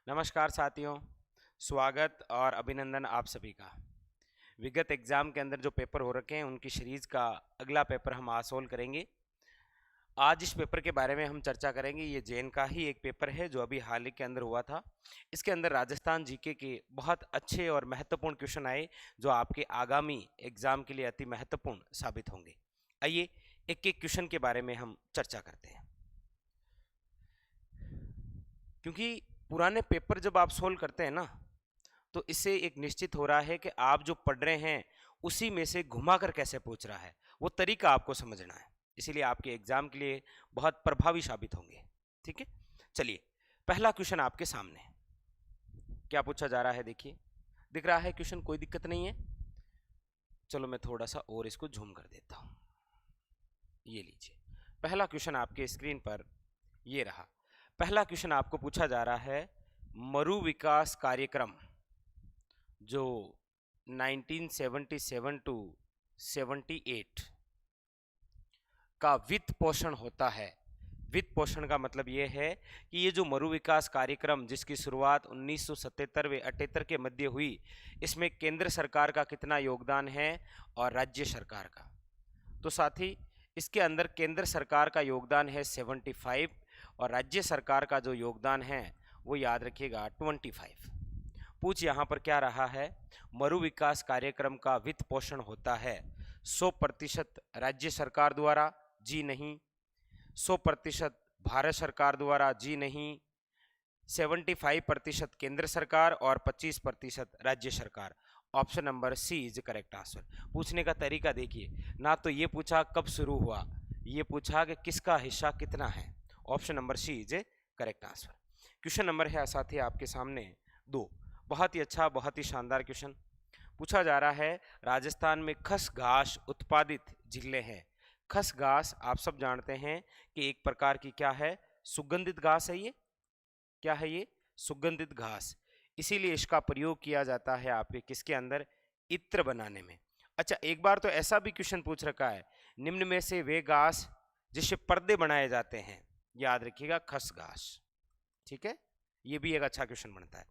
नमस्कार साथियों, स्वागत और अभिनंदन आप सभी का। विगत एग्जाम के अंदर जो पेपर हो रखे हैं उनकी सीरीज का अगला पेपर हम आज सोल्व करेंगे। आज इस पेपर के बारे में हम चर्चा करेंगे। ये जेएन का ही एक पेपर है जो अभी हाल ही के अंदर हुआ था। इसके अंदर राजस्थान जीके के बहुत अच्छे और महत्वपूर्ण क्वेश्चन आए जो आपके आगामी एग्जाम के लिए अति महत्वपूर्ण साबित होंगे। आइए एक एक क्वेश्चन के बारे में हम चर्चा करते हैं, क्योंकि पुराने पेपर जब आप सोल्व करते हैं ना तो इससे एक निश्चित हो रहा है कि आप जो पढ़ रहे हैं उसी में से घुमाकर कैसे पूछ रहा है, वो तरीका आपको समझना है। इसीलिए आपके एग्जाम के लिए बहुत प्रभावी साबित होंगे। ठीक है, चलिए पहला क्वेश्चन आपके सामने क्या पूछा जा रहा है। देखिए, दिख रहा है क्वेश्चन, कोई दिक्कत नहीं है। चलो मैं थोड़ा सा और इसको झूम कर देता हूं। ये लीजिए, पहला क्वेश्चन आपके स्क्रीन पर ये रहा। पहला क्वेश्चन आपको पूछा जा रहा है, मरु विकास कार्यक्रम जो 1977 टू 78 का वित्त पोषण होता है। वित्त पोषण का मतलब ये है कि ये जो मरु विकास कार्यक्रम जिसकी शुरुआत 1977 व 78 के मध्य हुई, इसमें केंद्र सरकार का कितना योगदान है और राज्य सरकार का। तो साथी इसके अंदर केंद्र सरकार का योगदान है 75 और राज्य सरकार का जो योगदान है वो याद रखिएगा 25। पूछ यहाँ पर क्या रहा है, मरु विकास कार्यक्रम का वित्त पोषण होता है 100% राज्य सरकार द्वारा, जी नहीं। 100% भारत सरकार द्वारा, जी नहीं। 75% केंद्र सरकार और 25% राज्य सरकार। Option number C is correct answer. पूछने का तरीका देखिए, ना तो ये पूछा कब शुरू हुआ, ये पूछा कि किसका हिस्सा कितना है। Option number C is correct answer. Question number है साथी आपके सामने 2। बहुत ही अच्छा, बहुत ही शानदार क्वेश्चन पूछा जा रहा है। राजस्थान में खस घास उत्पादित जिले हैं। खस घास आप सब जानते हैं कि एक प्रकार की क्या है, सुगंधित घास है। ये क्या है, ये सुगंधित घास। इसीलिए इसका प्रयोग किया जाता है आपके किसके अंदर, इत्र बनाने में। अच्छा, एक बार तो ऐसा भी क्वेश्चन पूछ रखा है, निम्न में से वे घास जिससे पर्दे बनाए जाते हैं, याद रखिएगा खस घास। ठीक है, ये भी एक अच्छा क्वेश्चन बनता है।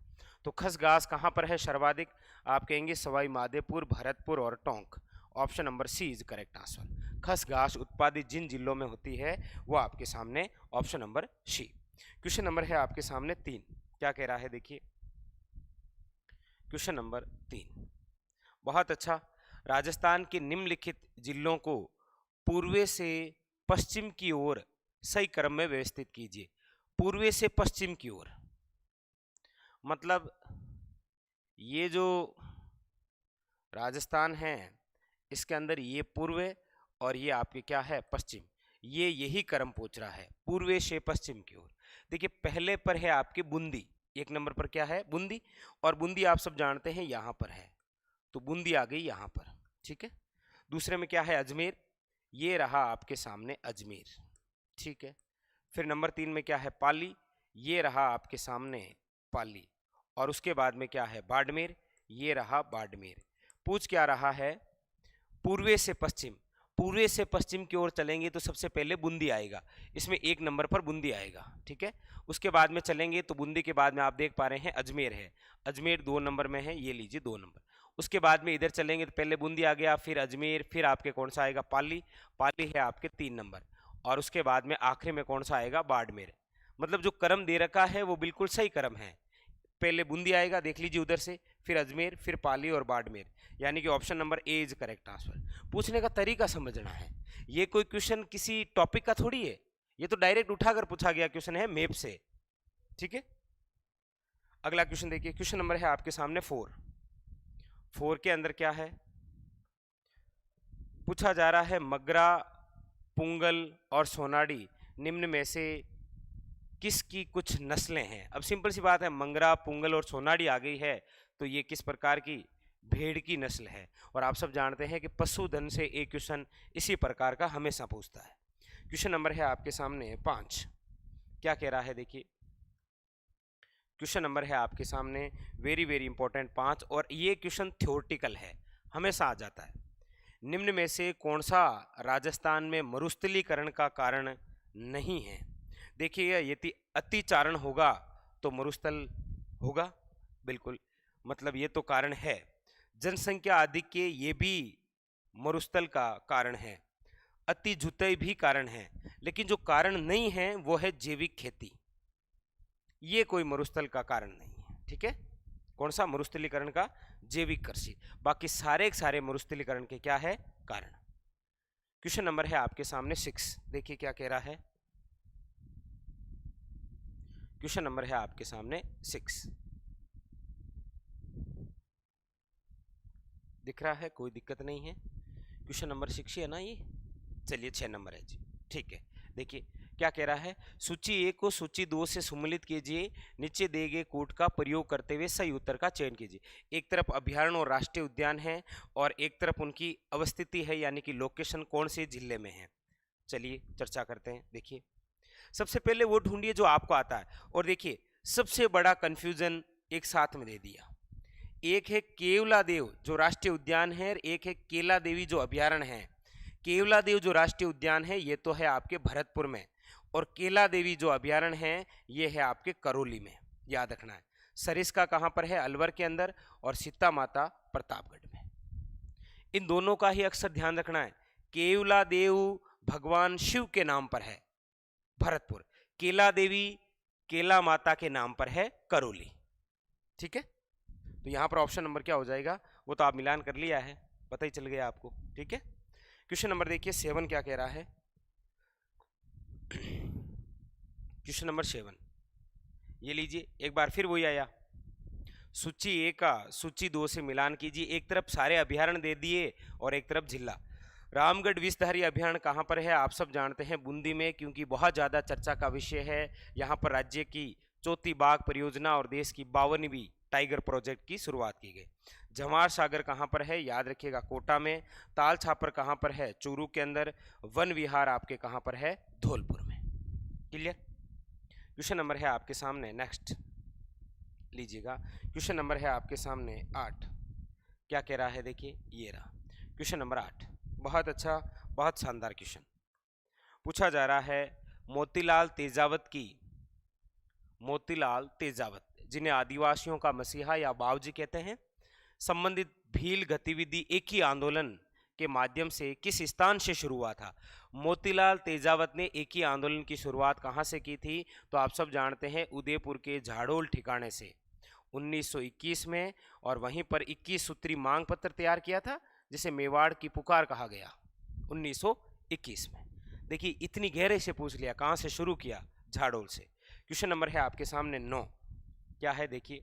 तो खस घास कहाँ पर है सर्वाधिक, आप कहेंगे सवाई माधोपुर, भरतपुर और Tonk. Option number C is correct answer. खस घास उत्पादित जिन जिलों में होती है वो आपके सामने option number C. Question number है आपके सामने 3। क्या कह रहा है देखिए, क्वेश्चन नंबर 3 बहुत अच्छा। राजस्थान के निम्नलिखित जिलों को पूर्व से पश्चिम की ओर सही क्रम में व्यवस्थित कीजिए। पूर्व से पश्चिम की ओर मतलब ये जो राजस्थान है इसके अंदर ये पूर्व और ये आपके क्या है पश्चिम, ये यही क्रम पूछ रहा है, पूर्व से पश्चिम की ओर। देखिए पहले पर है आपके बूंदी, 1 नंबर पर क्या है, बूंदी। और बूंदी आप सब जानते हैं यहां पर है, तो बूंदी आ गई यहां पर। ठीक है, दूसरे में क्या है, अजमेर। ये रहा आपके सामने अजमेर। ठीक है, फिर नंबर 3 में क्या है, पाली। ये रहा आपके सामने पाली। और उसके बाद में क्या है, बाड़मेर। ये रहा बाड़मेर। पूछ क्या रहा है, पूर्व से पश्चिम। पूर्व से पश्चिम की ओर चलेंगे तो सबसे पहले बूंदी आएगा, इसमें 1 नंबर पर बूंदी आएगा। ठीक है, उसके बाद में चलेंगे तो बूंदी के बाद में आप देख पा रहे हैं अजमेर है, अजमेर 2 नंबर में है, ये लीजिए 2 नंबर। उसके बाद में इधर चलेंगे तो पहले बूंदी आ गया, फिर अजमेर, फिर आपके कौन सा आएगा, पाली। पाली है आपके 3 नंबर। और उसके बाद में आखिरी में कौन सा आएगा, बाड़मेर। मतलब जो क्रम दे रखा है वो बिल्कुल सही क्रम है। पहले बूंदी आएगा, देख लीजिए उधर से, फिर अजमेर, फिर पाली और बाड़मेर। यानी कि option number A is correct answer. पूछने का तरीका समझना है, ये कोई क्वेश्चन किसी टॉपिक का थोड़ी है, ये तो डायरेक्ट उठाकर पूछा गया क्वेश्चन है मैप से। ठीक है, अगला क्वेश्चन देखिए, क्वेश्चन नंबर है आपके सामने 4। 4 के अंदर क्या है, पूछा जा रहा है मगरा, पुंगल और सोनाड़ी निम्न में से किसकी कुछ नस्लें हैं। अब सिंपल सी बात है, मंगरा, पुंगल और सोनाड़ी आ गई है तो ये किस प्रकार की, भेड़ की नस्ल है। और आप सब जानते हैं कि पशुधन से एक क्वेश्चन इसी प्रकार का हमेशा पूछता है। क्वेश्चन नंबर है आपके सामने 5। क्या कह रहा है देखिए, क्वेश्चन नंबर है आपके सामने वेरी वेरी इंपॉर्टेंट 5, और ये क्वेश्चन थ्योरेटिकल है, हमेशा आ जाता है। निम्न में से कौन सा राजस्थान में मरुस्थलीकरण का कारण नहीं है। देखिए यदि अतिचारण होगा तो मरुस्थल होगा बिल्कुल, मतलब ये तो कारण है। जनसंख्या आधिक्य ये भी मरुस्थल का कारण है, अति जुताई भी कारण है, लेकिन जो कारण नहीं है वो है जैविक खेती। ये कोई मरुस्थल का कारण नहीं है, ठीक है। कौन सा? मरुस्थलीकरण का जैविक कृषि। बाकी सारे सारे मरुस्थलीकरण के क्या है? कारण। क्वेश्चन नंबर है आपके सामने 6, देखिए क्या कह रहा है। क्वेश्चन नंबर है आपके सामने 6, दिख रहा है? कोई दिक्कत नहीं है। क्वेश्चन नंबर 6 है ना ये? चलिए 6 नंबर है जी, ठीक है। देखिए क्या कह रहा है, सूची 1 को सूची 2 से सम्मिलित कीजिए, नीचे दिए गए कोड का प्रयोग करते हुए सही उत्तर का चयन कीजिए। एक तरफ अभ्यारण्य और राष्ट्रीय उद्यान है और एक तरफ उनकी अवस्थिति है, यानी कि लोकेशन कौन से जिले में है। चलिए चर्चा करते हैं। देखिए सबसे पहले वो ढूंढिए जो आपको आता है, और देखिए सबसे बड़ा कंफ्यूजन एक साथ में दे दिया। एक है केवला देव जो राष्ट्रीय उद्यान है, और एक है केला देवी जो अभ्यारण्य है। केवला देव जो राष्ट्रीय उद्यान है ये तो है आपके भरतपुर में, और केला देवी जो अभ्यारण्य है ये है आपके करौली में, याद रखना है। सरिस्का कहाँ पर है? अलवर के अंदर, और सीता माता प्रतापगढ़ में। इन दोनों का ही अक्सर ध्यान रखना है। केवला देव भगवान शिव के नाम पर है भरतपुर, केला देवी केला माता के नाम पर है करौली, ठीक है। तो यहां पर ऑप्शन नंबर क्या हो जाएगा? वो तो आप मिलान कर लिया है, पता ही चल गया आपको, ठीक है। क्वेश्चन नंबर देखिए 7 क्या कह रहा है। क्वेश्चन नंबर 7 ये लीजिए, एक बार फिर वही आया। सूची 1 का सूची 2 से मिलान कीजिए। एक तरफ सारे अभ्यारण्य दे दिए और एक तरफ जिला। रामगढ़ विषधारी अभ्यारण्य कहाँ पर है? आप सब जानते हैं बूंदी में, क्योंकि बहुत ज़्यादा चर्चा का विषय है। यहाँ पर राज्य की चौथी बाघ परियोजना और देश की 52वीं टाइगर प्रोजेक्ट की शुरुआत की गई। जवाहर सागर कहाँ पर है? याद रखिएगा कोटा में। ताल छापर कहाँ पर है? चूरू के अंदर। वन विहार आपके कहाँ पर है? धौलपुर में। क्लियर? क्वेश्चन नंबर है आपके सामने नेक्स्ट लीजिएगा। क्वेश्चन नंबर है आपके सामने 8, क्या कह रहा है? देखिए ये रहा क्वेश्चन नंबर 8, बहुत अच्छा, बहुत शानदार क्वेश्चन पूछा जा रहा है। मोतीलाल तेजावत जिन्हें आदिवासियों का मसीहा या बाबूजी कहते हैं, संबंधित भील गतिविधि एक ही आंदोलन के माध्यम से किस स्थान से शुरू हुआ था? मोतीलाल तेजावत ने एक ही आंदोलन की शुरुआत कहाँ से की थी? तो आप सब जानते हैं उदयपुर के झाड़ोल ठिकाने से 1921 में, और वहीं पर 21 सूत्री मांग पत्र तैयार किया था जिसे मेवाड़ की पुकार कहा गया 1921 में। देखिए इतनी गहरे से पूछ लिया, कहाँ से शुरू किया? झाड़ोल से। क्वेश्चन नंबर है आपके सामने 9, क्या है? देखिए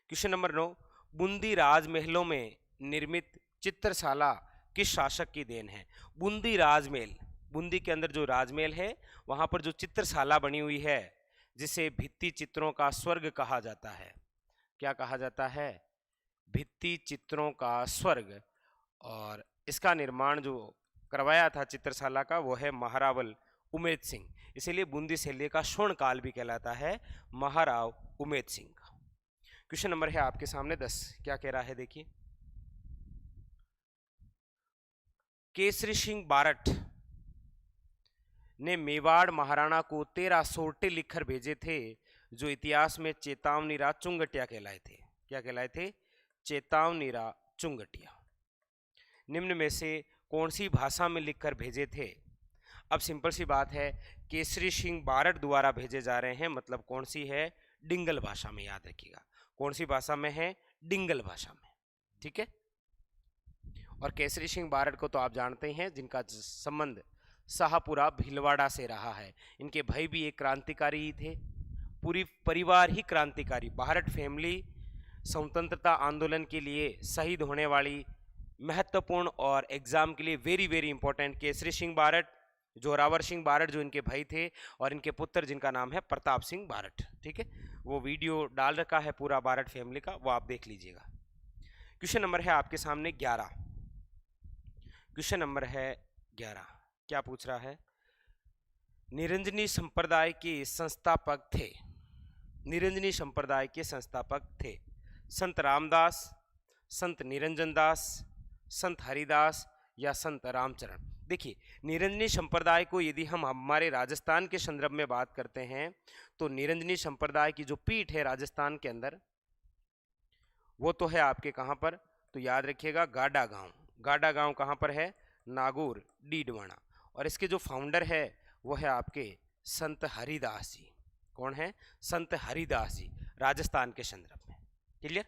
क्वेश्चन नंबर 9, बूंदी राजमहलों में निर्मित चित्रशाला किस शासक की देन है? बूंदी राजमहल, बूंदी के अंदर जो राजमहल है वहां पर जो चित्रशाला बनी हुई है जिसे भित्ति चित्रों का स्वर्ग कहा जाता है, क्या कहा जाता है? भित्ति चित्रों का स्वर्ग। और इसका निर्माण जो करवाया था चित्रशाला का वो है महारावल उमेद सिंह, इसीलिए बूंदी शैली का स्वर्ण काल भी कहलाता है महाराव उमेद सिंह का। क्वेश्चन नंबर है आपके सामने 10, क्या कह रहा है? देखिए केसरी सिंह बारठ ने मेवाड़ महाराणा को 13 सोरठे लिखकर भेजे थे जो इतिहास में चेतावनीरा चुंगटिया कहलाए थे। क्या कहलाए थे? चेतावनीरा चुंगटिया। निम्न में से कौन सी भाषा में लिखकर भेजे थे? अब सिंपल सी बात है, केसरी सिंह बारठ द्वारा भेजे जा रहे हैं, मतलब कौन सी है? डिंगल भाषा में, याद रखिएगा कौन सी भाषा में है? डिंगल भाषा में, ठीक है। और केसरी सिंह बारठ को तो आप जानते हैं जिनका संबंध शाहपुरा भीलवाड़ा से रहा है। इनके भाई भी एक क्रांतिकारी ही थे, पूरी परिवार ही क्रांतिकारी। बारठ फैमिली स्वतंत्रता आंदोलन के लिए शहीद होने वाली महत्वपूर्ण और एग्जाम के लिए very very important Kesari Singh Barath, Zorawar Singh Barath जो इनके भाई थे, और इनके पुत्र जिनका नाम है प्रताप सिंह बारठ, ठीक है। वो वीडियो डाल रखा है पूरा बारठ फैमिली का, वो आप देख लीजिएगा। क्वेश्चन नंबर है आपके सामने 11, क्वेश्चन नंबर है 11, क्या पूछ रहा है? निरंजनी संप्रदाय के संस्थापक थे, निरंजनी संप्रदाय के संस्थापक थे संत रामदास, संत निरंजन दास, संत हरिदास या संत रामचरण। देखिए, निरंजनी संप्रदाय को यदि हम हमारे राजस्थान के संदर्भ में बात करते हैं तो निरंजनी संप्रदाय की जो पीठ है राजस्थान के अंदर वो तो है आपके कहाँ पर, तो याद रखिएगा गाडा गांव। गाडा गांव कहाँ पर है? नागौर डीडवाना। और इसके जो फाउंडर है वो है आपके संत हरिदास जी। कौन है? संत हरिदास जी, राजस्थान के संदर्भ में। क्लियर?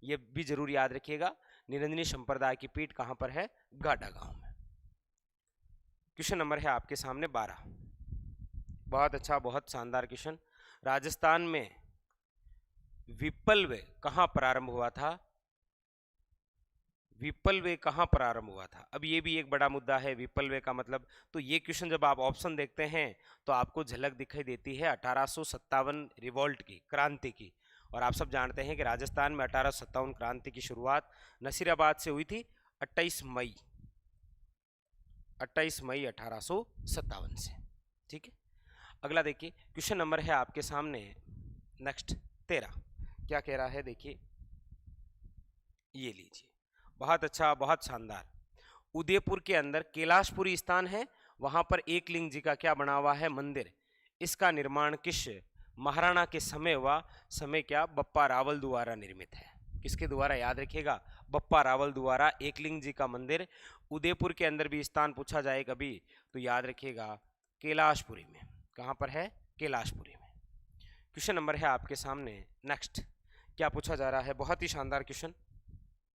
ये भी जरूर याद रखिएगा, निरंजनी संप्रदाय की पीठ कहाँ पर है? गाडा गांव में। क्वेश्चन नंबर है आपके सामने 12। बहुत अच्छा, बहुत शानदार क्वेश्चन। राजस्थान में विप्लव कहाँ प्रारंभ हुआ था? विप्लव कहाँ प्रारंभ हुआ था? अब ये भी एक बड़ा मुद्दा है, विप्लव का मतलब। तो ये क्वेश्चन जब आप ऑप्शन देखते हैं तो आपको झलक दिखाई देती है 1857 रिवॉल्ट की, क्रांति की। और आप सब जानते हैं कि राजस्थान में 1857 क्रांति की शुरुआत नसीराबाद से हुई थी 28 मई 1857 से। ठीक है, अगला देखिए क्वेश्चन नंबर है आपके सामने नेक्स्ट 13। क्या कह रहा है? देखिए, ये लीजिए, बहुत अच्छा, बहुत शानदार। उदयपुर के अंदर कैलाशपुरी स्थान है, वहां पर एकलिंग जी का क्या बना हुआ है? मंदिर। इसका निर्माण किस महाराणा के समय हुआ? समय क्या? बप्पा रावल द्वारा निर्मित है। किसके द्वारा? याद रखिएगा, बप्पा रावल द्वारा एकलिंग जी का मंदिर। उदयपुर के अंदर भी स्थान पूछा जाए कभी तो याद रखिएगा कैलाशपुरी में। कहां पर है? कैलाशपुरी में। क्वेश्चन नंबर है आपके सामने नेक्स्ट। क्या पूछा जा रहा है? बहुत ही शानदार क्वेश्चन।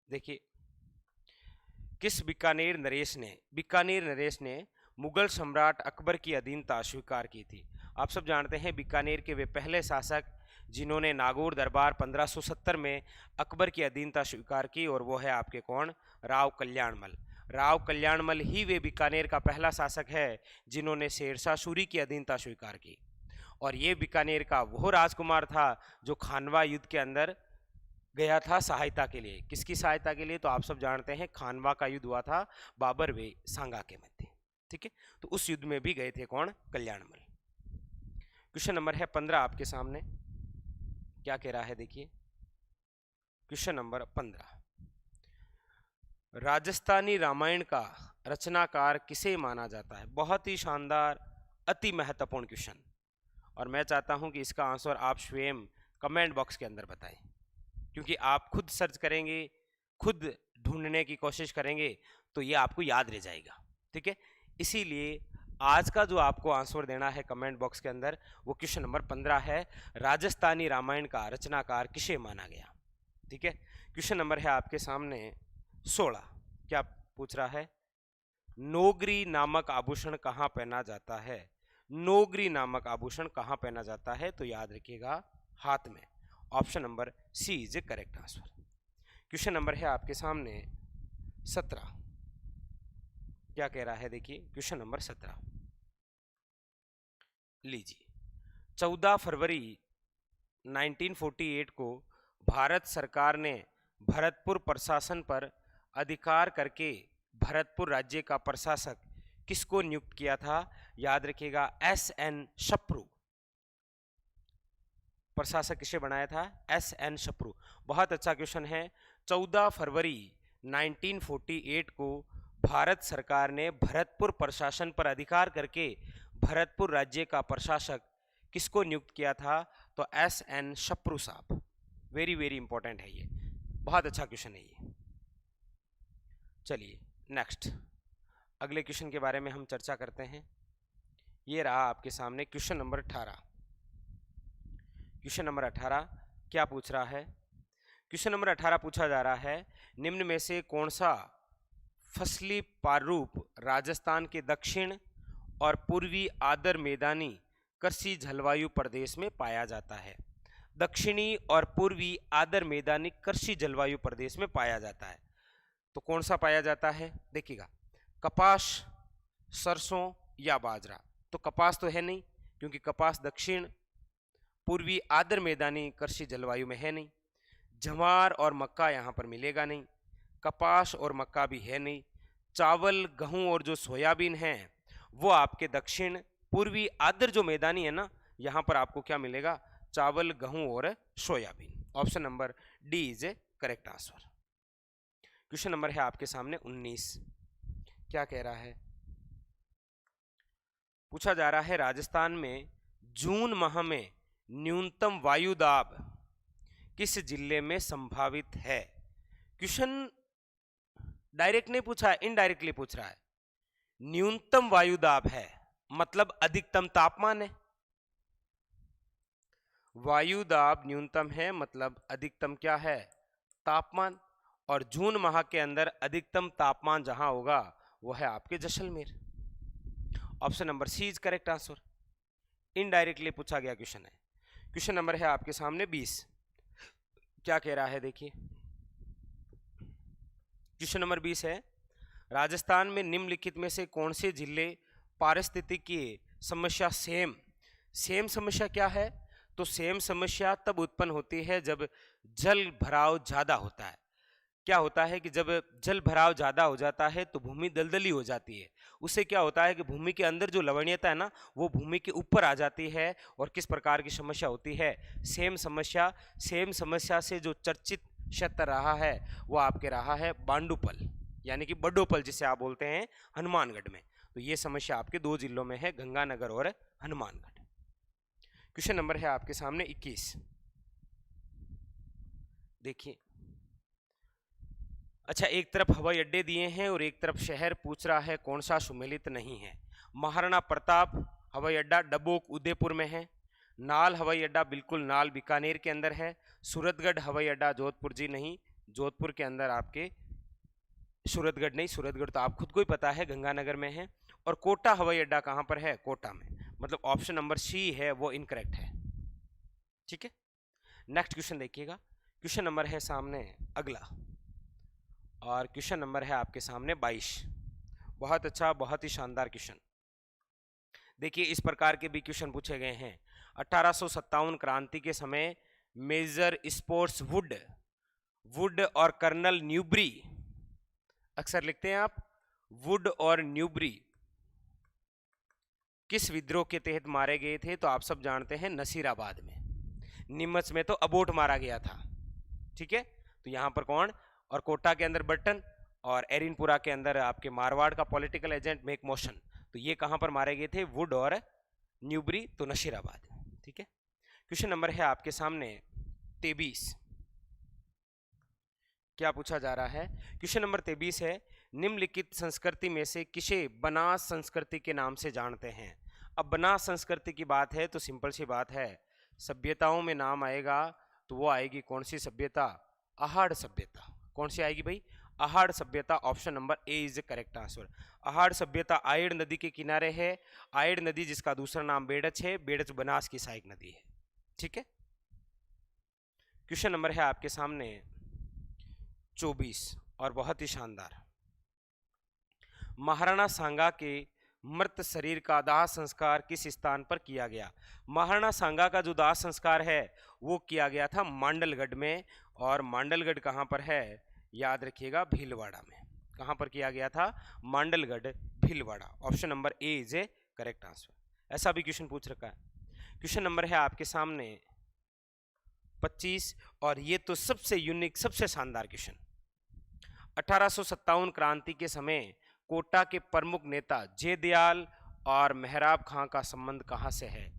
देखिए, किस बीकानेर नरेश ने मुगल सम्राट अकबर की अधीनता स्वीकार की थी? आप सब जानते हैं बीकानेर के वे पहले शासक जिन्होंने नागौर दरबार 1570 में अकबर की अधीनता स्वीकार की, और वो है आपके कौन? राव कल्याणमल। राव कल्याणमल ही वे बीकानेर का पहला शासक है जिन्होंने शेरशाह सूरी की अधीनता स्वीकार की। और ये बीकानेर का वो राजकुमार था जो खानवा युद्ध के अंदर गया था सहायता के लिए। किसकी सहायता के लिए? तो आप सब जानते हैं खानवा का युद्ध हुआ था बाबर व सांगा के मध्य। ठीक है, तो उस युद्ध में भी गए थे कौन? कल्याणमल। क्वेश्चन नंबर है 15 आपके सामने। क्या कह रहा है? देखिए, क्वेश्चन नंबर 15, राजस्थानी रामायण का रचनाकार किसे माना जाता है? बहुत ही शानदार, अति महत्वपूर्ण क्वेश्चन। और मैं चाहता हूं कि इसका आंसर आप स्वयं कमेंट बॉक्स के अंदर बताएं, क्योंकि आप खुद सर्च करेंगे, खुद ढूंढने की कोशिश करेंगे तो ये आपको याद रह जाएगा। ठीक है, इसीलिए आज का जो आपको आंसर देना है कमेंट बॉक्स के अंदर वो क्वेश्चन नंबर 15 है, राजस्थानी रामायण का रचनाकार किसे माना गया। ठीक है, क्वेश्चन नंबर है आपके सामने 16। क्या पूछ रहा है? नोगरी नामक आभूषण कहाँ पहना जाता है? नोगरी नामक आभूषण कहाँ पहना जाता है? तो याद रखिएगा, हाथ में। Option number C is a correct answer. Question number है आपके सामने 17। क्या कह रहा है? देखिए, क्वेश्चन नंबर 17 लीजिए, 14 फरवरी 1948 को भारत सरकार ने भरतपुर प्रशासन पर अधिकार करके भरतपुर राज्य का प्रशासक किसको नियुक्त किया था? याद रखिएगा, एस.एन. शप्रू। प्रशासक किसे बनाया था? एस.एन. शप्रू। बहुत अच्छा क्वेश्चन है। 14 फरवरी 1948 को भारत सरकार ने भरतपुर प्रशासन पर अधिकार करके भरतपुर राज्य का प्रशासक किसको नियुक्त किया था? तो एस.एन. शप्रू साहब। वेरी वेरी इंपॉर्टेंट है ये, बहुत अच्छा क्वेश्चन है ये। चलिए नेक्स्ट, अगले क्वेश्चन के बारे में हम चर्चा करते हैं। ये रहा आपके सामने क्वेश्चन नंबर 18। क्वेश्चन नंबर 18 क्या पूछ रहा है? क्वेश्चन नंबर 18 पूछा जा रहा है, निम्न में से कौन सा फसली प्रारूप राजस्थान के दक्षिण और पूर्वी आर्द्र मैदानी कृषि जलवायु प्रदेश में पाया जाता है? दक्षिणी और पूर्वी आर्द्र मैदानी कृषि जलवायु प्रदेश में पाया जाता है, तो कौन सा पाया जाता है? देखिएगा, कपास, सरसों या बाजरा। तो कपास तो है नहीं, क्योंकि कपास दक्षिण पूर्वी आर्द्र मैदानी कृषि जलवायु में है नहीं। ज्वार और मक्का यहाँ पर मिलेगा नहीं, कपास और मक्का भी है नहीं। चावल, गेहूं और जो सोयाबीन है वो आपके दक्षिण पूर्वी आर्द्र जो मैदानी है ना, यहाँ पर आपको क्या मिलेगा? चावल, गेहूं और soybean. Option number D is a correct answer. Question number है आपके सामने 19। क्या कह रहा है? पूछा जा रहा है राजस्थान में जून माह में न्यूनतम वायु दाब किस जिले में संभावित है। क्वेश्चन डायरेक्ट नहीं पूछा है, इनडायरेक्टली पूछ रहा है। न्यूनतम वायु दाब है मतलब अधिकतम तापमान है, वायु दाब न्यूनतम है मतलब अधिकतम क्या है? तापमान। और जून माह के अंदर अधिकतम तापमान जहां होगा वो है आपके Jaisalmer. Option number C is correct answer. Indirectly पूछा गया क्वेश्चन है। क्वेश्चन नंबर है आपके सामने 20। क्या कह रहा है देखिए, क्वेश्चन नंबर 20 है राजस्थान में निम्नलिखित में से कौन से जिले पारिस्थितिकी समस्या सेम समस्या क्या है? तो सेम समस्या तब उत्पन्न होती है जब जल भराव ज्यादा होता है। क्या होता है कि जब जल भराव ज्यादा हो जाता है तो भूमि दलदली हो जाती है। उससे क्या होता है कि भूमि के अंदर जो लवणीयता है ना वो भूमि के ऊपर आ जाती है। और किस प्रकार की समस्या होती है? सेम समस्या से जो चर्चित क्षेत्र रहा है वो आपके रहा है बांडुपल, यानी कि बडोपल जिसे आप बोलते हैं हनुमानगढ़ में। तो ये समस्या आपके 2 जिलों में है, गंगानगर और हनुमानगढ़। क्वेश्चन नंबर है आपके सामने 21। देखिए, अच्छा, एक तरफ हवाई अड्डे दिए हैं और एक तरफ शहर पूछ रहा है कौन सा सुमेलित नहीं है। महाराणा प्रताप हवाई अड्डा डबोक उदयपुर में है। नाल हवाई अड्डा बिल्कुल नाल बीकानेर के अंदर है। सूरतगढ़ हवाई अड्डा जोधपुर जी नहीं, जोधपुर के अंदर आपके सूरतगढ़ नहीं, सूरतगढ़ तो आप खुद को ही पता है गंगानगर में है। और कोटा हवाई अड्डा कहां पर है? कोटा में। मतलब ऑप्शन नंबर सी है वो इनकरेक्ट है। ठीक है, नेक्स्ट क्वेश्चन देखिएगा। क्वेश्चन नंबर है सामने अगला, और क्वेश्चन नंबर है आपके सामने 22। बहुत अच्छा, बहुत ही शानदार क्वेश्चन। देखिए, इस प्रकार के भी क्वेश्चन पूछे गए हैं। 1857 क्रांति के समय मेजर स्पोर्ट्स वुड और कर्नल न्यूब्री, अक्सर लिखते हैं आप वुड और न्यूब्री, किस विद्रोह के तहत मारे गए थे? तो आप सब जानते हैं नसीराबाद में। नीमच में तो अबोट मारा गया था। ठीक है, तो यहां पर कौन? और कोटा के अंदर बर्टन, और एरिनपुरा के अंदर आपके मारवाड़ का पॉलिटिकल एजेंट मेक मोशन। तो ये कहां पर मारे गए थे? वुड और न्यूब्री, तो नशीराबाद। ठीक है, क्वेश्चन नंबर है आपके सामने 23। क्या पूछा जा रहा है? क्वेश्चन नंबर 23 है निम्नलिखित संस्कृति में से किसे बनास संस्कृति के नाम से जानते हैं? अब बनास संस्कृति की बात है तो सिंपल सी बात है, सभ्यताओं में नाम आएगा तो वो आएगी कौन सी सभ्यता? अहाड़ सभ्यता। कौन सी आएगी भाई? अहाड़ सभ्यता। Option number A is the correct answer. अहाड़ सभ्यता आयड़ नदी के किनारे है। आयड़ नदी जिसका दूसरा नाम बेड़च है, बेड़च बनास की सहायक नदी है। ठीक है, क्वेश्चन नंबर है आपके सामने 24 और बहुत ही शानदार। महाराणा सांगा के मृत शरीर का दाह संस्कार किस स्थान पर किया गया? महाराणा सांगा का जो दाह संस्कार है वो किया गया था मांडलगढ़ में। और मांडलगढ़ कहां पर है? याद रखिएगा, भीलवाड़ा में। कहां पर किया गया था? Mandalgarh, Bhilwara. Option number A is a correct answer. ऐसा भी क्वेश्चन पूछ रखा है। क्वेश्चन नंबर है आपके सामने 25, और ये तो सबसे यूनिक, सबसे शानदार क्वेश्चन। 1857 क्रांति के समय कोटा के प्रमुख नेता जयदयाल और मेहराब खां का संबंध कहां से है?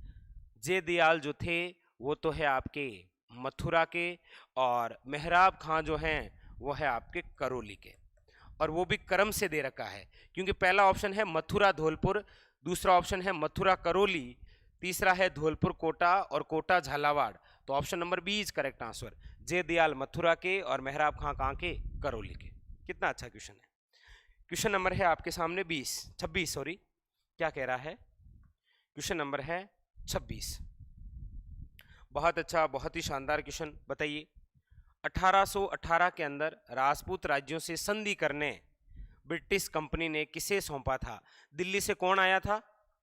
जयदयाल जो थे वो तो है आपके मथुरा के, और मेहराब खां जो हैं वो है आपके करौली के। और वो भी क्रम से दे रखा है, क्योंकि पहला ऑप्शन है मथुरा धौलपुर, दूसरा ऑप्शन है मथुरा करौली, तीसरा है धौलपुर कोटा और कोटा झालावाड़। तो option number B is correct answer. Jaidayal Mathura के और मेहराब खां कहां के? करौली के। कितना अच्छा क्वेश्चन है। क्वेश्चन नंबर है आपके सामने 26 सॉरी, क्या कह रहा है? क्वेश्चन नंबर है 26। बहुत अच्छा, बहुत ही शानदार क्वेश्चन। बताइए, 1818 के अंदर राजपूत राज्यों से संधि करने ब्रिटिश कंपनी ने किसे सौंपा था? दिल्ली से कौन आया था?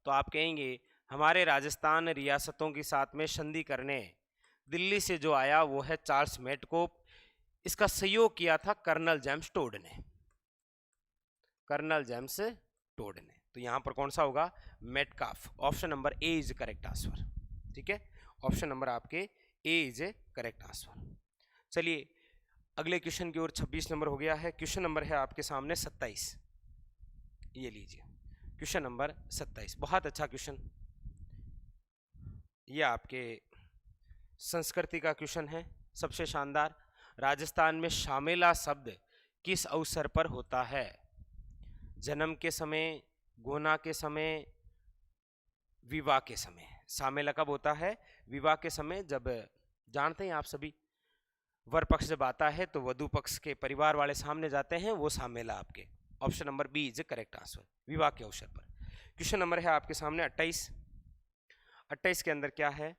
तो आप कहेंगे हमारे राजस्थान रियासतों के साथ में संधि करने दिल्ली से जो आया वो है चार्ल्स मेटकोप। इसका सहयोग किया था कर्नल जेम्स टोड ने, कर्नल जेम्स टोड ने। तो यहां पर कौन सा होगा? Metcalfe. Option number A is correct answer. ठीक है, ऑप्शन नंबर आपके ए इज ए करेक्ट आंसर। चलिए अगले क्वेश्चन की ओर। 26 नंबर हो गया है। क्वेश्चन नंबर है आपके सामने 27। ये लीजिए क्वेश्चन नंबर 27, बहुत अच्छा क्वेश्चन। ये आपके संस्कृति का क्वेश्चन है, सबसे शानदार। राजस्थान में शामेला शब्द किस अवसर पर होता है? जन्म के समय, गोना के समय, विवाह के समय। शामेला कब होता है? विवाह के समय। जब जानते हैं आप सभी, वर पक्ष जब आता है तो वधु पक्ष के परिवार वाले सामने जाते हैं, वो शामेला आपके। Option number B is correct answer, विवाह के अवसर पर। क्वेश्चन नंबर है आपके सामने 28। 28 के अंदर क्या है?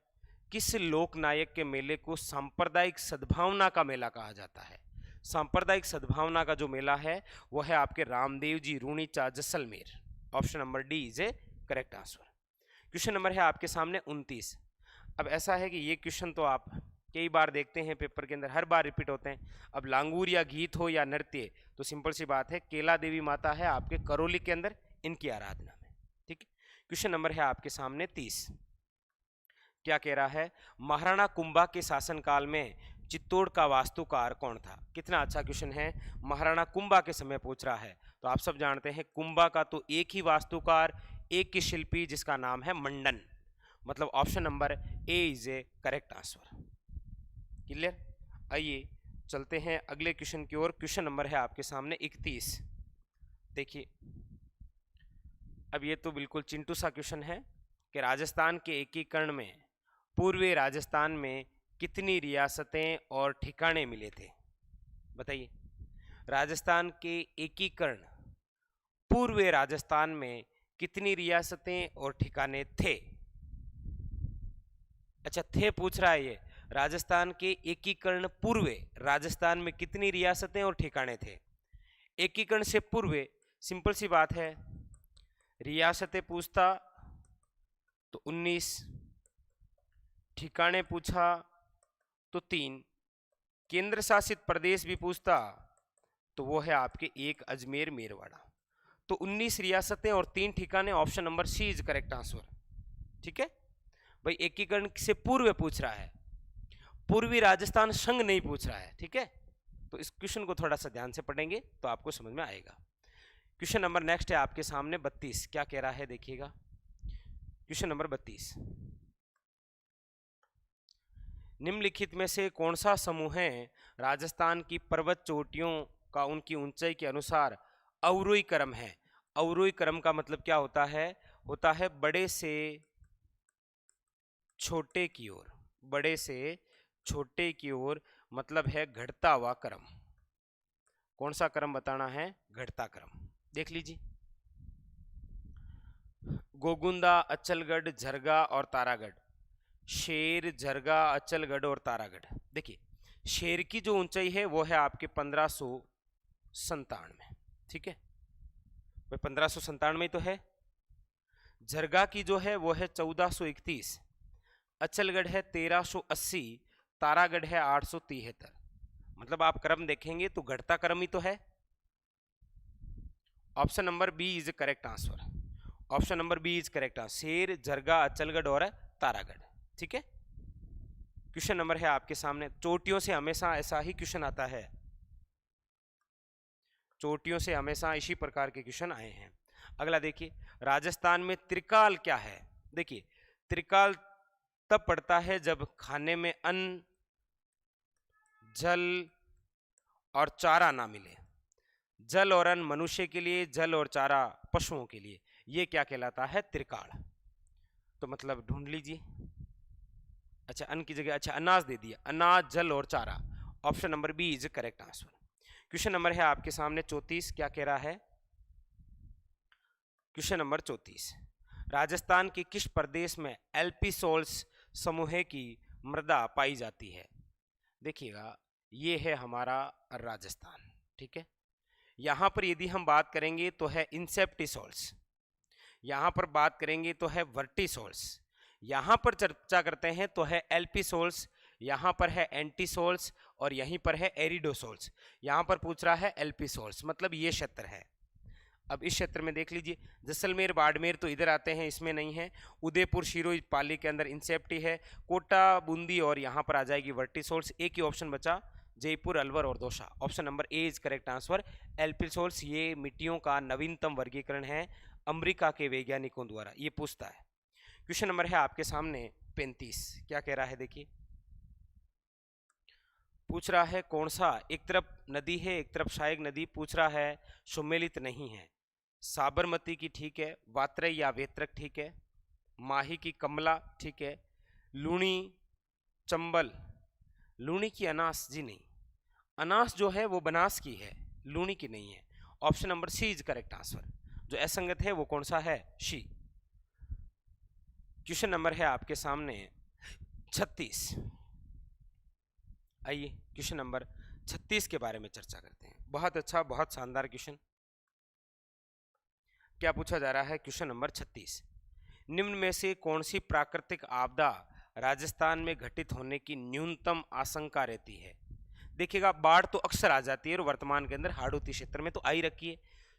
किस लोक नायक के मेले को सांप्रदायिक सद्भावना का मेला कहा जाता है? सांप्रदायिक सद्भावना का जो मेला है वो है आपके Ramdev ji Runicha Jaisalmer. Option number D is a correct answer. Question number है आपके सामने 29। अब ऐसा है कि ये क्वेश्चन तो आप कई बार देखते हैं पेपर के अंदर, हर बार रिपीट होते हैं। अब लांगूर या गीत हो या नृत्य, तो सिंपल सी बात है, केला देवी माता है आपके करौली के अंदर, इनकी आराधना में। ठीक है। क्वेश्चन नंबर है आपके सामने 30। क्या कह रहा है? महाराणा कुंभा के शासनकाल में चित्तौड़ का वास्तुकार कौन था? कितना अच्छा क्वेश्चन है, महाराणा कुंभा के समय पूछ रहा है। तो आप सब जानते हैं कुंभा का तो एक ही वास्तुकार, एक ही शिल्पी, जिसका नाम है मंडन। मतलब option number A is a correct answer. Clear? आइए चलते हैं अगले क्वेश्चन की ओर। क्वेश्चन नंबर है आपके सामने 31। देखिए, अब ये तो बिल्कुल चिंटू सा क्वेश्चन है कि राजस्थान के एकीकरण में पूर्वी राजस्थान में कितनी रियासतें और ठिकाने मिले थे? बताइए। राजस्थान के एकीकरण, पूर्वी राजस्थान में कितनी रियासतें और ठिकाने थे? अच्छा, थे पूछ रहा है ये। राजस्थान के एकीकरण पूर्वे राजस्थान में कितनी रियासतें और ठिकाने थे? एकीकरण से पूर्वे सिंपल सी बात है, रियासतें पूछता तो 19, ठिकाने पूछा तो 3, केंद्र शासित प्रदेश भी पूछता तो वो है आपके एक अजमेर मेरवाड़ा। तो 19 रियासतें और 3 ठिकाने, option number C is correct answer. ठीक है भाई, एकीकरण से पूर्व पूछ रहा है, पूर्वी राजस्थान संघ नहीं पूछ रहा है। ठीक है, तो इस क्वेश्चन को थोड़ा सा ध्यान से पढ़ेंगे तो आपको समझ में आएगा। क्वेश्चन नंबर नेक्स्ट है आपके सामने 32। क्या कह रहा है देखिएगा, क्वेश्चन नंबर 32। निम्नलिखित में से कौन सा समूह है राजस्थान की पर्वत चोटियों का उनकी ऊंचाई के अनुसार अवरोही क्रम है? अवरोही क्रम का मतलब क्या होता है? होता है बड़े से छोटे की ओर, बड़े से छोटे की ओर, मतलब है घटता हुआ क्रम। कौन सा क्रम बताना है? घटता क्रम। देख लीजिए, गोगुंदा, अचलगढ़, झरगा और तारागढ़। शेर, झरगा, अचलगढ़ और तारागढ़। देखिए, शेर की जो ऊंचाई है वो है आपके 1597। ठीक है भाई, 1597 तो है। झरगा की जो है वो है 1431, अचलगढ़ है 1380, तारागढ़ है 873। मतलब आप क्रम देखेंगे तो घटता क्रम ही तो है। Option number B is correct answer. Option number B is correct answer, शेर, झरगा, अचलगढ़ और तारागढ़। ठीक है। क्वेश्चन नंबर है आपके सामने, चोटियों से हमेशा ऐसा ही क्वेश्चन आता है, चोटियों से हमेशा इसी प्रकार के क्वेश्चन आए हैं। अगला देखिए, राजस्थान में त्रिकाल क्या है? देखिए, त्रिकाल तब पड़ता है जब खाने में अन्न, जल और चारा ना मिले। जल और अन्न मनुष्य के लिए, जल और चारा पशुओं के लिए, ये क्या कहलाता है? त्रिकाल। तो मतलब ढूंढ लीजिए। अच्छा, अन्न की जगह अच्छा अनाज दे दिया, अनाज, जल और चारा। Option number B is correct answer. Question number है आपके सामने 34। क्या कह रहा है? क्वेश्चन नंबर 34, राजस्थान के किस प्रदेश में एल्पिसोल्स समूह की मृदा पाई जाती है? देखिएगा, ये है हमारा राजस्थान। ठीक है, यहां पर यदि हम बात करेंगे तो है इंसेप्टिसोल्स, यहां पर बात करेंगे तो है वर्टिसोल्स, यहां पर चर्चा करते हैं तो है एल्पिसोल्स, यहां पर है एंटीसोल्स और यहीं पर है एरिडोसोल्स। यहां पर पूछ रहा है एल्पिसोल्स, मतलब ये क्षेत्र है। अब इस क्षेत्र में देख लीजिए, जैसलमेर, बाड़मेर तो इधर आते हैं, इसमें नहीं है। उदयपुर, शिरोई, पाली के अंदर इंसेप्टी है। कोटा, बूंदी और यहाँ पर आ जाएगी वर्टिसोल्स। एक ही ऑप्शन बचा जयपुर, अलवर और Dausa. Option number A is correct answer. Alfisols ये मिट्टियों का नवीनतम वर्गीकरण है अमेरिका के वैज्ञानिकों द्वारा, ये पूछता है। क्वेश्चन नंबर है आपके सामने 35। क्या कह रहा है देखिए, पूछ रहा है कौन सा एक तरफ नदी है एक तरफ सहायक नदी, पूछ रहा है सुमेलित नहीं है। साबरमती की ठीक है, वात्रय या वेत्रक ठीक है, माही की कमला ठीक है, लूणी चंबल, लूणी की अनास जी नहीं, अनास जो है वो बनास की है, लूणी की नहीं है। Option number C is correct answer. जो असंगत है वो कौन सा है, शी। क्वेश्चन नंबर है आपके सामने 36। आइए क्वेश्चन नंबर 36 के बारे में चर्चा करते हैं। बहुत अच्छा, बहुत शानदार क्वेश्चन। क्या पूछा जा रहा है, क्वेश्चन नंबर 36, निम्न में से कौन सी प्राकृतिक आपदा राजस्थान में घटित होने की न्यूनतम आशंका रहती है। देखिएगा, बाढ़ तो अक्सर आ जाती है और वर्तमान के अंदर हाड़ौती क्षेत्र में तो आई रखी है,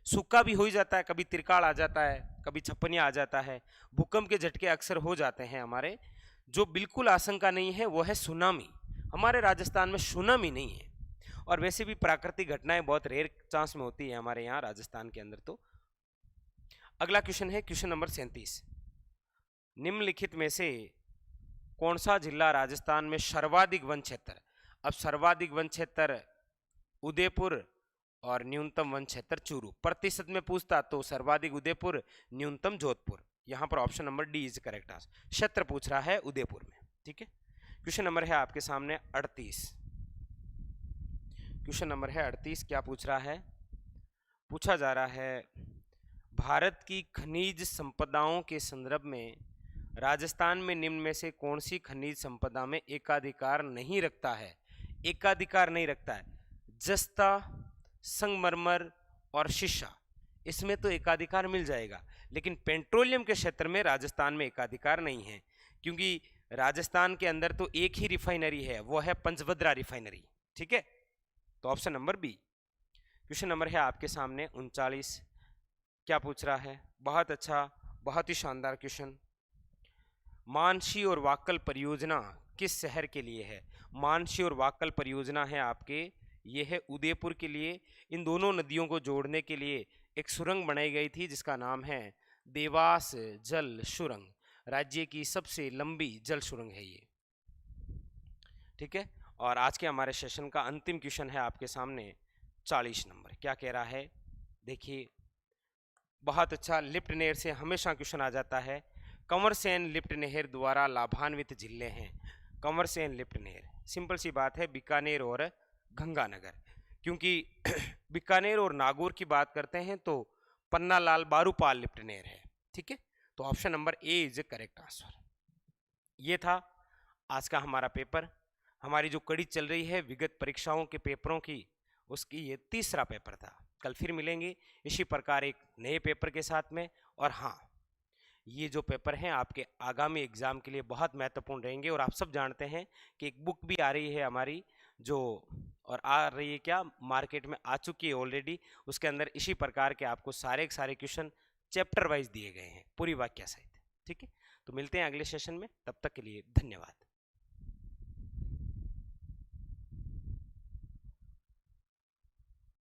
सूखा भी हो ही जाता है, कभी त्रिकाल आ जाता है, कभी छप्पनिया आ जाता है, भूकंप के झटके अक्सर हो जाते हैं हमारे। जो बिल्कुल आशंका नहीं है वो है सुनामी। हमारे राजस्थान में सुनामी नहीं है, और वैसे भी प्राकृतिक घटनाएं बहुत रेयर चांस में होती है हमारे यहाँ राजस्थान के अंदर। तो अगला क्वेश्चन है क्वेश्चन नंबर 37, निम्नलिखित में से कौन सा जिला राजस्थान में सर्वाधिक वन क्षेत्र। अब सर्वाधिक वन क्षेत्र उदयपुर और न्यूनतम वन क्षेत्र चूरू। प्रतिशत में पूछता तो सर्वाधिक उदयपुर, न्यूनतम जोधपुर। यहाँ पर option number D is correct answer. क्षेत्र पूछ रहा है उदयपुर में, ठीक है। क्वेश्चन नंबर है आपके सामने 38। क्वेश्चन नंबर है 38। क्या पूछ रहा है, पूछा जा रहा है भारत की खनिज संपदाओं के संदर्भ में राजस्थान में निम्न में से कौन सी खनिज संपदा में एकाधिकार नहीं रखता है। एकाधिकार नहीं रखता है, जस्ता, संगमरमर और शीशा, इसमें तो एकाधिकार मिल जाएगा, लेकिन पेट्रोलियम के क्षेत्र में राजस्थान में एकाधिकार नहीं है, क्योंकि राजस्थान के अंदर तो एक ही रिफाइनरी है, वो है पंचभद्रा रिफाइनरी, ठीक है। तो option number B. Question number है आपके सामने 39। क्या पूछ रहा है, बहुत अच्छा, बहुत ही शानदार क्वेश्चन। मानसी और वाक्कल परियोजना किस शहर के लिए है। मानसी और वाक्कल परियोजना है आपके, ये है उदयपुर के लिए। इन दोनों नदियों को जोड़ने के लिए एक सुरंग बनाई गई थी जिसका नाम है देवास जल सुरंग। राज्य की सबसे लंबी जल सुरंग है ये, ठीक है। और आज के हमारे सेशन का अंतिम क्वेश्चन है आपके सामने 40 नंबर। क्या कह रहा है देखिए, बहुत अच्छा, लिफ्ट नहर से हमेशा क्वेश्चन आ जाता है। कंवरसेन लिफ्ट नहर द्वारा लाभान्वित जिले हैं। कंवरसेन लिफ्ट नहर, सिंपल सी बात है, बीकानेर और गंगानगर। क्योंकि बीकानेर और नागौर की बात करते हैं तो पन्नालाल बारूपाल लिफ्ट नहर है, ठीक है। तो option number A is correct answer. ये था आज का हमारा पेपर। हमारी जो कड़ी चल रही है विगत परीक्षाओं के पेपरों की, उसकी ये तीसरा पेपर था। कल फिर मिलेंगे इसी प्रकार एक नए पेपर के साथ में। और हाँ, ये जो पेपर हैं आपके आगामी एग्जाम के लिए बहुत महत्वपूर्ण रहेंगे। और आप सब जानते हैं कि एक बुक भी आ रही है हमारी, जो और आ रही है क्या, मार्केट में आ चुकी है ऑलरेडी। उसके अंदर इसी प्रकार के आपको सारे के सारे क्वेश्चन चैप्टर वाइज दिए गए हैं, पूरी वाक्य सहित, ठीक है। तो मिलते हैं अगले सेशन में, तब तक के लिए धन्यवाद।